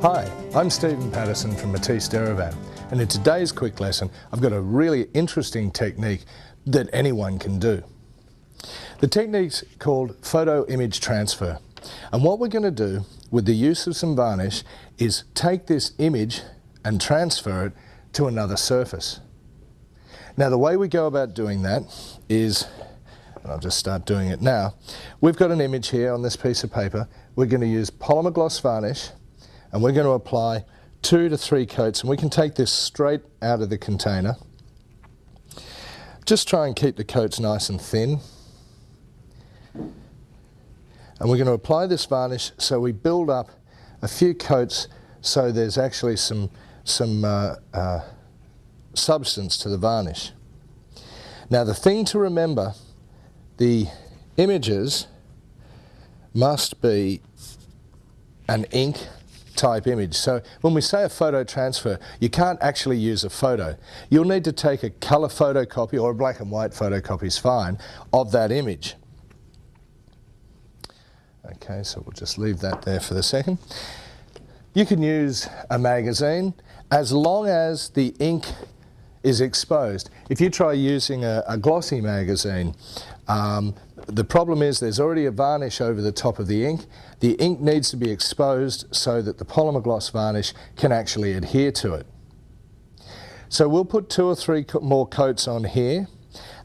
Hi, I'm Steven Patterson from Matisse Derivan, and in today's quick lesson I've got a really interesting technique that anyone can do. The technique's called photo image transfer, and what we're going to do with the use of some varnish is take this image and transfer it to another surface. Now the way we go about doing that is, and I'll just start doing it now, we've got an image here on this piece of paper. We're going to use polymer gloss varnish and we're going to apply 2 to 3 coats, and we can take this straight out of the container. Just try and keep the coats nice and thin. And we're going to apply this varnish so we build up a few coats so there's actually some substance to the varnish. Now the thing to remember, the images must be an ink type image. So when we say a photo transfer, you can't actually use a photo. You'll need to take a colour photocopy, or a black and white photocopy is fine, of that image. Okay, so we'll just leave that there for the second. You can use a magazine as long as the ink is exposed. If you try using a glossy magazine, the problem is there's already a varnish over the top of the ink. The ink needs to be exposed so that the polymer gloss varnish can actually adhere to it. So we'll put 2 or 3 more coats on here,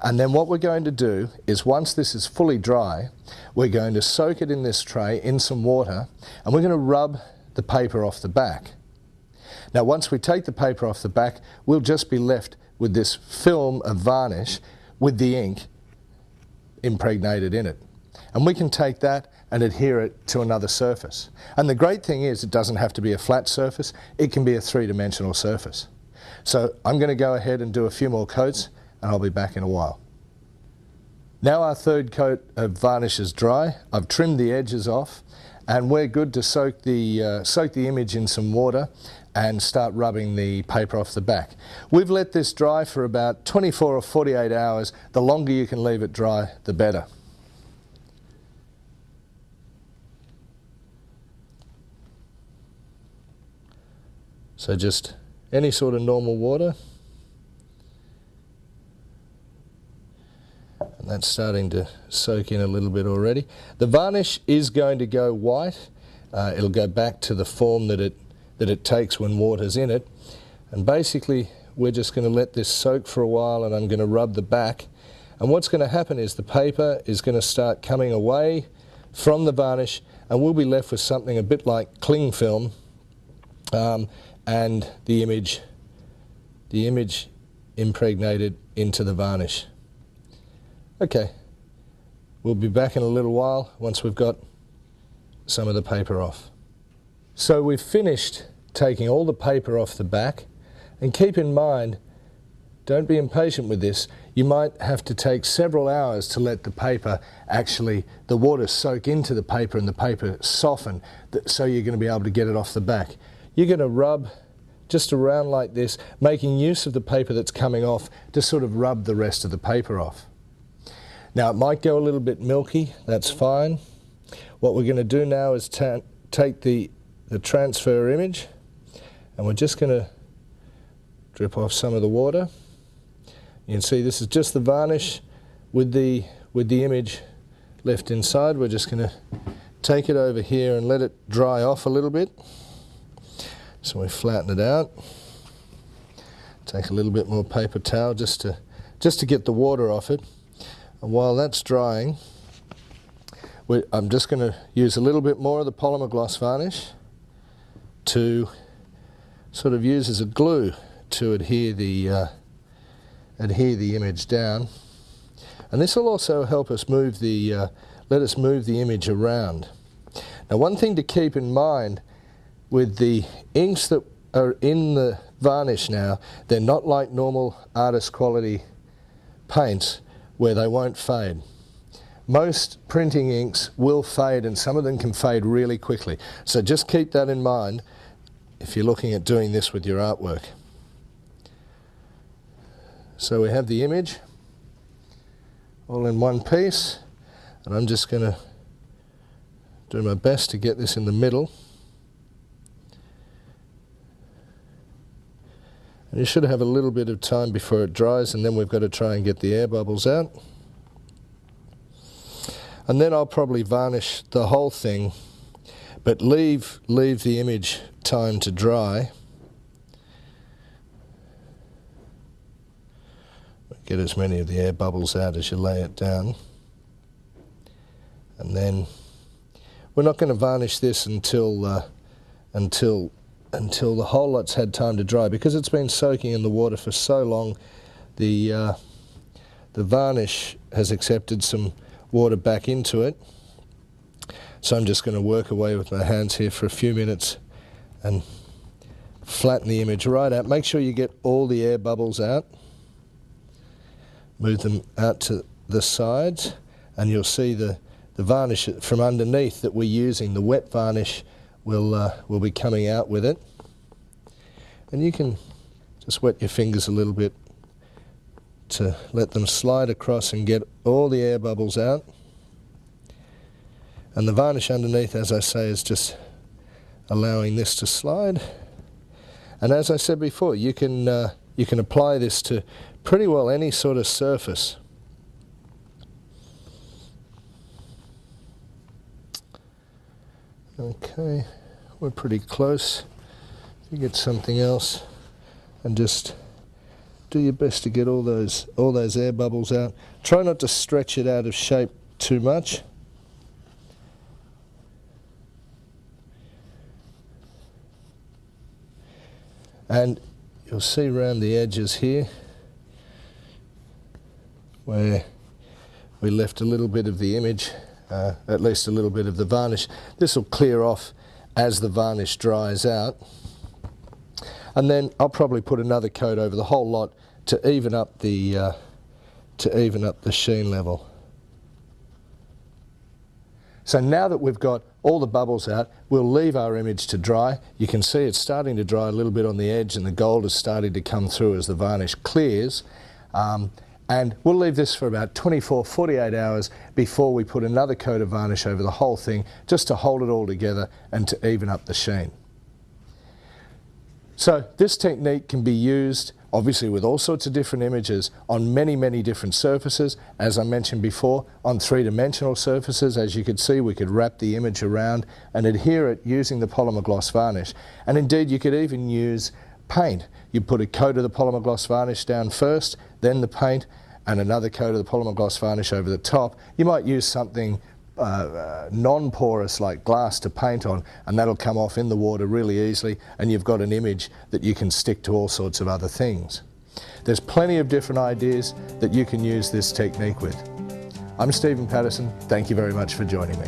and then what we're going to do is, once this is fully dry, we're going to soak it in this tray in some water, and we're going to rub the paper off the back. Now once we take the paper off the back, we'll just be left with this film of varnish with the ink impregnated in it. And we can take that and adhere it to another surface. And the great thing is, it doesn't have to be a flat surface, it can be a 3-dimensional surface. So I'm going to go ahead and do a few more coats, and I'll be back in a while. Now our 3rd coat of varnish is dry. I've trimmed the edges off, and we're good to soak the image in some water and start rubbing the paper off the back. We've let this dry for about 24 or 48 hours. The longer you can leave it dry, the better. So just any sort of normal water. And that's starting to soak in a little bit already. The varnish is going to go white. It'll go back to the form that it takes when water's in it. And basically we're just going to let this soak for a while, and I'm going to rub the back. And what's going to happen is the paper is going to start coming away from the varnish, and we'll be left with something a bit like cling film, and the image impregnated into the varnish. Okay, we'll be back in a little while once we've got some of the paper off. So we've finished taking all the paper off the back, and keep in mind, don't be impatient with this. You might have to take several hours to let the paper the water soak into the paper and the paper soften, so you're going to be able to get it off the back. You're going to rub just around like this, making use of the paper that's coming off to sort of rub the rest of the paper off. Now it might go a little bit milky, that's fine. What we're going to do now is take the transfer image, and we're just going to drip off some of the water. You can see this is just the varnish with the image left inside. We're just going to take it over here and let it dry off a little bit. So we flatten it out. Take a little bit more paper towel just to get the water off it. And while that's drying, I'm just going to use a little bit more of the polymer gloss varnish to sort of use as a glue to adhere the image down. And this will also help us move let us move the image around. Now one thing to keep in mind with the inks that are in the varnish now, they're not like normal artist quality paints where they won't fade. Most printing inks will fade, and some of them can fade really quickly. So just keep that in mind if you're looking at doing this with your artwork. So we have the image all in one piece, and I'm just going to do my best to get this in the middle. And you should have a little bit of time before it dries, and then we've got to try and get the air bubbles out. And then I'll probably varnish the whole thing, but leave the image time to dry. Get as many of the air bubbles out as you lay it down. And then we're not going to varnish this until the whole lot's had time to dry, because it's been soaking in the water for so long. The varnish has accepted some water back into it. So I'm just going to work away with my hands here for a few minutes and flatten the image right out. Make sure you get all the air bubbles out. Move them out to the sides, and you'll see the varnish from underneath that we're using, the wet varnish, will be coming out with it. And you can just wet your fingers a little bit to let them slide across and get all the air bubbles out. And the varnish underneath, as I say, is just allowing this to slide. And as I said before, you can apply this to pretty well any sort of surface. Okay, we're pretty close. You get something else and just do your best to get all those air bubbles out. Try not to stretch it out of shape too much. And you'll see around the edges here where we left a little bit of the image, at least a little bit of the varnish. This will clear off as the varnish dries out. And then I'll probably put another coat over the whole lot to even up the sheen level. So now that we've got all the bubbles out, we'll leave our image to dry. You can see it's starting to dry a little bit on the edge, and the gold is starting to come through as the varnish clears. And we'll leave this for about 24-48 hours before we put another coat of varnish over the whole thing, just to hold it all together and to even up the sheen. So this technique can be used obviously with all sorts of different images on many, many different surfaces. As I mentioned before, on three-dimensional surfaces, as you could see, we could wrap the image around and adhere it using the polymer gloss varnish. And indeed, you could even use paint. You put a coat of the polymer gloss varnish down first, then the paint, and another coat of the polymer gloss varnish over the top. You might use something non-porous like glass to paint on, and that'll come off in the water really easily, and you've got an image that you can stick to all sorts of other things. There's plenty of different ideas that you can use this technique with. I'm Steven Patterson. Thank you very much for joining me.